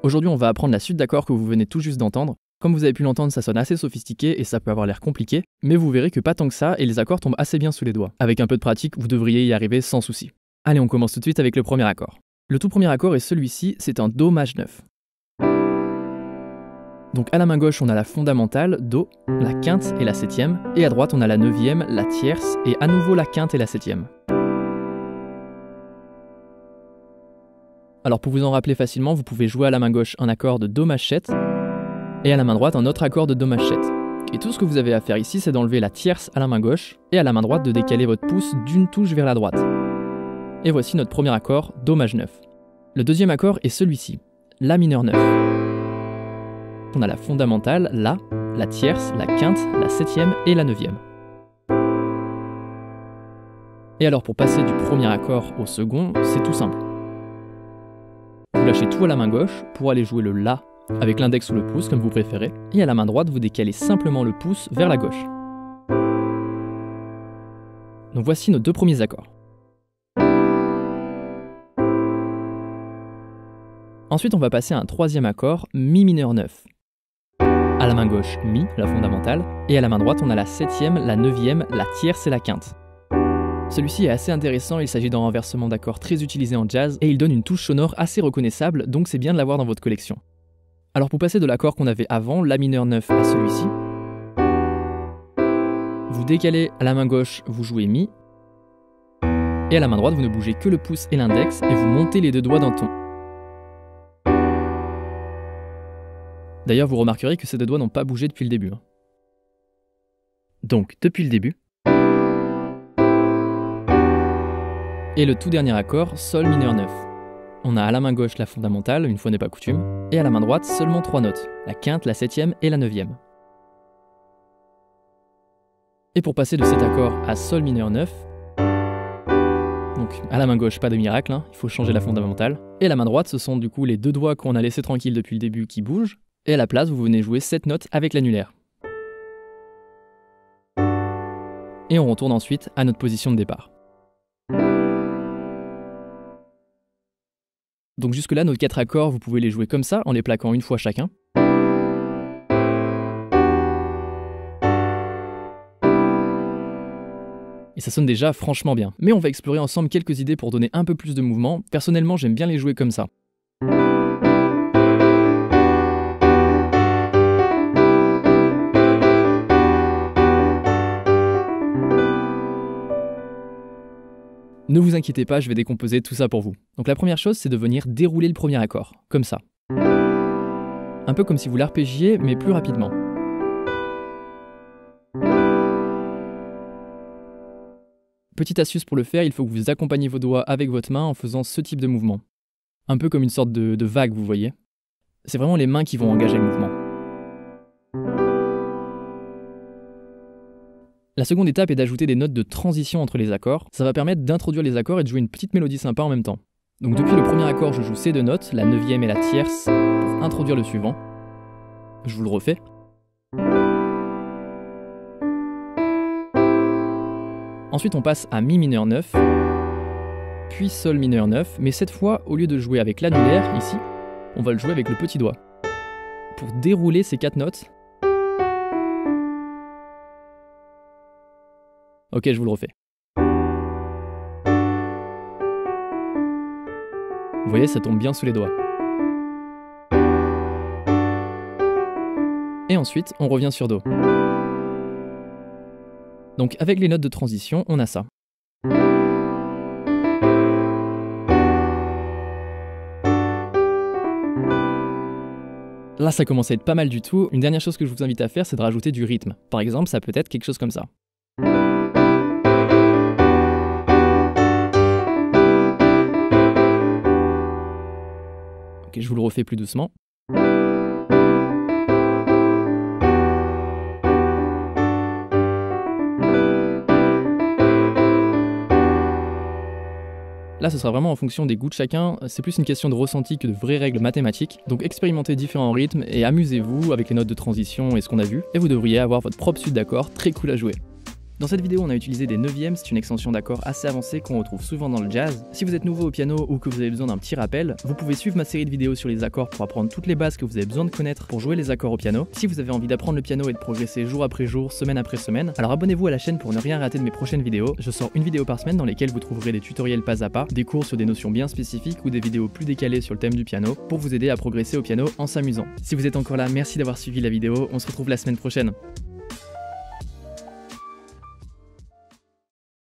Aujourd'hui, on va apprendre la suite d'accords que vous venez tout juste d'entendre. Comme vous avez pu l'entendre, ça sonne assez sophistiqué et ça peut avoir l'air compliqué, mais vous verrez que pas tant que ça et les accords tombent assez bien sous les doigts. Avec un peu de pratique, vous devriez y arriver sans souci. Allez, on commence tout de suite avec le premier accord. Le tout premier accord est celui-ci, c'est un Do maj 9. Donc à la main gauche, on a la fondamentale, Do, la quinte et la septième, et à droite, on a la neuvième, la tierce, et à nouveau la quinte et la septième. Alors pour vous en rappeler facilement, vous pouvez jouer à la main gauche un accord de Do maj 7, et à la main droite un autre accord de Do maj 7. Et tout ce que vous avez à faire ici, c'est d'enlever la tierce à la main gauche, et à la main droite de décaler votre pouce d'une touche vers la droite. Et voici notre premier accord, Do maj 9. Le deuxième accord est celui-ci, La mineur 9. On a la fondamentale, la tierce, la quinte, la septième et la neuvième. Et alors pour passer du premier accord au second, c'est tout simple. Vous lâchez tout à la main gauche pour aller jouer le La avec l'index ou le pouce comme vous préférez, et à la main droite vous décalez simplement le pouce vers la gauche. Donc voici nos deux premiers accords. Ensuite on va passer à un troisième accord, Mi mineur 9. À la main gauche, Mi, la fondamentale, et à la main droite on a la septième, la neuvième, la tierce et la quinte. Celui-ci est assez intéressant, il s'agit d'un renversement d'accords très utilisé en jazz, et il donne une touche sonore assez reconnaissable, donc c'est bien de l'avoir dans votre collection. Alors pour passer de l'accord qu'on avait avant, La mineur 9 à celui-ci, vous décalez à la main gauche, vous jouez Mi, et à la main droite vous ne bougez que le pouce et l'index, et vous montez les deux doigts d'un ton. D'ailleurs vous remarquerez que ces deux doigts n'ont pas bougé depuis le début. Donc depuis le début. Et le tout dernier accord, Sol mineur 9. On a à la main gauche la fondamentale, une fois n'est pas coutume, et à la main droite seulement 3 notes, la quinte, la septième et la neuvième. Et pour passer de cet accord à Sol mineur 9, donc à la main gauche pas de miracle, il faut changer la fondamentale, et à la main droite ce sont du coup les deux doigts qu'on a laissés tranquilles depuis le début qui bougent, et à la place vous venez jouer 7 notes avec l'annulaire. Et on retourne ensuite à notre position de départ. Donc jusque là, nos 4 accords, vous pouvez les jouer comme ça, en les plaquant une fois chacun. Et ça sonne déjà franchement bien. Mais on va explorer ensemble quelques idées pour donner un peu plus de mouvement. Personnellement, j'aime bien les jouer comme ça. Ne vous inquiétez pas, je vais décomposer tout ça pour vous. Donc la première chose, c'est de venir dérouler le premier accord, comme ça. Un peu comme si vous l'arpégiez, mais plus rapidement. Petite astuce pour le faire, il faut que vous accompagniez vos doigts avec votre main en faisant ce type de mouvement. Un peu comme une sorte de vague, vous voyez. C'est vraiment les mains qui vont engager le mouvement. La seconde étape est d'ajouter des notes de transition entre les accords. Ça va permettre d'introduire les accords et de jouer une petite mélodie sympa en même temps. Donc depuis le premier accord, je joue ces deux notes, la neuvième et la tierce, pour introduire le suivant. Je vous le refais. Ensuite on passe à Mi mineur 9, puis Sol mineur 9, mais cette fois, au lieu de jouer avec l'annulaire, ici, on va le jouer avec le petit doigt. Pour dérouler ces 4 notes, ok, je vous le refais. Vous voyez, ça tombe bien sous les doigts. Et ensuite, on revient sur Do. Donc avec les notes de transition, on a ça. Là, ça commence à être pas mal du tout. Une dernière chose que je vous invite à faire, c'est de rajouter du rythme. Par exemple, ça peut être quelque chose comme ça. Ok, je vous le refais plus doucement. Là, ce sera vraiment en fonction des goûts de chacun, c'est plus une question de ressenti que de vraies règles mathématiques, donc expérimentez différents rythmes et amusez-vous avec les notes de transition et ce qu'on a vu, et vous devriez avoir votre propre suite d'accords très cool à jouer. Dans cette vidéo, on a utilisé des neuvièmes, c'est une extension d'accords assez avancée qu'on retrouve souvent dans le jazz. Si vous êtes nouveau au piano ou que vous avez besoin d'un petit rappel, vous pouvez suivre ma série de vidéos sur les accords pour apprendre toutes les bases que vous avez besoin de connaître pour jouer les accords au piano. Si vous avez envie d'apprendre le piano et de progresser jour après jour, semaine après semaine, alors abonnez-vous à la chaîne pour ne rien rater de mes prochaines vidéos. Je sors une vidéo par semaine dans lesquelles vous trouverez des tutoriels pas à pas, des cours sur des notions bien spécifiques ou des vidéos plus décalées sur le thème du piano pour vous aider à progresser au piano en s'amusant. Si vous êtes encore là, merci d'avoir suivi la vidéo, on se retrouve la semaine prochaine.